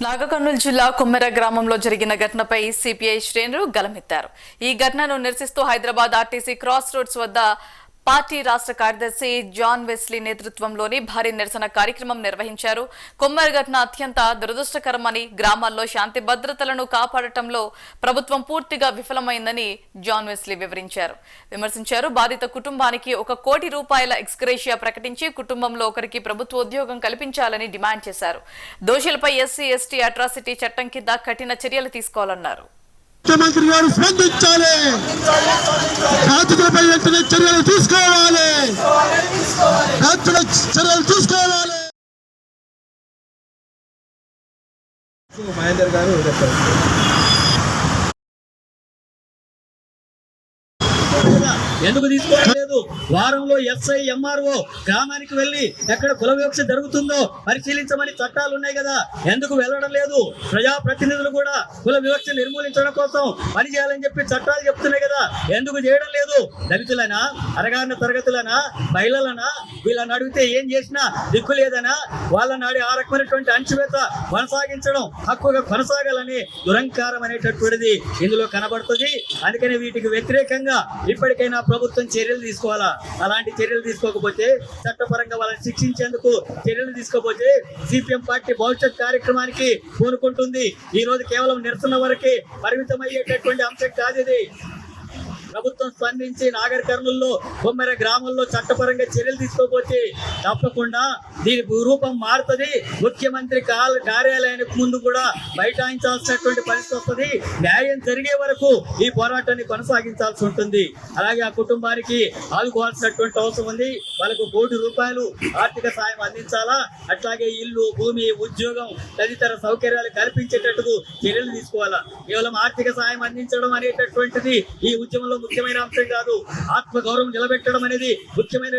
నాగకర్నూలు జిల్లా కుమ్మెర గ్రామంలో జరిగిన ఘటనపై సిపిఐ శ్రేణులు గలమెత్తారు. ఈ ఘటనను నిరసిస్తూ హైదరాబాద్ ఆర్టీసీ క్రాస్ రోడ్స్ వద్ద పార్టీ రాష్ట్ర కార్యదర్శి జాన్ వెస్లీ నేతృత్వంలోని భారీ నిరసన కార్యక్రమం నిర్వహించారు. కుమ్మెర ఘటన అత్యంత దురదృష్టకరమని, గ్రామాల్లో శాంతి భద్రతలను కాపాడటంలో ప్రభుత్వం పూర్తిగా విఫలమైందని జాన్ వెస్లీ విమర్శించారు. బాధిత కుటుంబానికి ₹1 కోటి ఎక్స్గ్రేషియా ప్రకటించి కుటుంబంలో ఒకరికి ప్రభుత్వ ఉద్యోగం కల్పించాలని డిమాండ్ చేశారు. దోషులపై ఎస్సీ ఎస్టీ అట్రాసిటీ చట్టం కింద కఠిన చర్యలు తీసుకోవాలన్నారు. ముఖ్యమంత్రి గారు స్పందించాలి, బాధితులపై వెంటనే చర్యలు తీసుకోవాలి, చర్యలు తీసుకోవాలి. మహేందర్ గారు ఎందుకు తీసుకోవట్లేదు? వారంలో ఎస్ఐ ఎంఆర్ఓ గ్రామానికి వెళ్లి ఎక్కడ కుల వివక్ష జరుగుతుందో పరిశీలించమని చట్టాలు ఉన్నాయి కదా, ఎందుకు వెళ్ళడం లేదు? ప్రజాప్రతినిధులు కూడా కుల వివక్ష నిర్మూలించడం కోసం పనిచేయాలని చెప్పి చట్టాలు చెప్తున్నాయి కదా, ఎందుకు చేయడం లేదు? దళితులనా, అరగారిన తరగతులనా, మహిళలనా, వీళ్ళని అడిగితే ఏం చేసినా దిక్కు లేదనా, వాళ్ళని అడిగి ఆ రకమైనటువంటి అణచివేత కొనసాగించడం హక్కుగా కొనసాగాలని దురంకారం అనేటటువంటిది ఇందులో కనబడుతుంది. అందుకని వీటికి వ్యతిరేకంగా ఇప్పటికైనా ప్రభుత్వం చర్యలు తీసుకోవాలా. అలాంటి చర్యలు తీసుకోకపోతే, చట్టపరంగా వాళ్ళని శిక్షించేందుకు చర్యలు తీసుకోకపోతే సిపిఎం పార్టీ భవిష్యత్ కార్యక్రమానికి పూనుకుంటుంది. ఈ రోజు కేవలం నిరసన వరకే పరిమితమయ్యేటటువంటి అంశం కాదు ఇది. ప్రభుత్వం స్పందించి నాగర్ కర్నూలులో కుమ్మెర గ్రామంలో చట్టపరంగా చర్యలు తీసుకోకపోతే తప్పకుండా దీని రూపం మారుతుంది. ముఖ్యమంత్రి కార్యాలయానికి ముందు కూడా బైఠాయించాల్సినటువంటి పరిస్థితి వస్తుంది. న్యాయం జరిగే వరకు ఈ పోరాటాన్ని కొనసాగించాల్సి ఉంటుంది. అలాగే ఆ కుటుంబానికి ఆదుకోవాల్సినటువంటి అవసరం ఉంది. వాళ్ళకు ₹1 కోటి ఆర్థిక సాయం అందించాలా, అట్లాగే ఇల్లు, భూమి, ఉద్యోగం తదితర సౌకర్యాలు కల్పించేటట్టుకు చర్యలు తీసుకోవాలా. కేవలం ఆర్థిక సాయం అందించడం అనేటటువంటిది ఈ ఉద్యమంలో ముఖ్యమైన అంశం కాదు. ఆత్మగౌరవం నిలబెట్టడం అనేది ముఖ్యమైన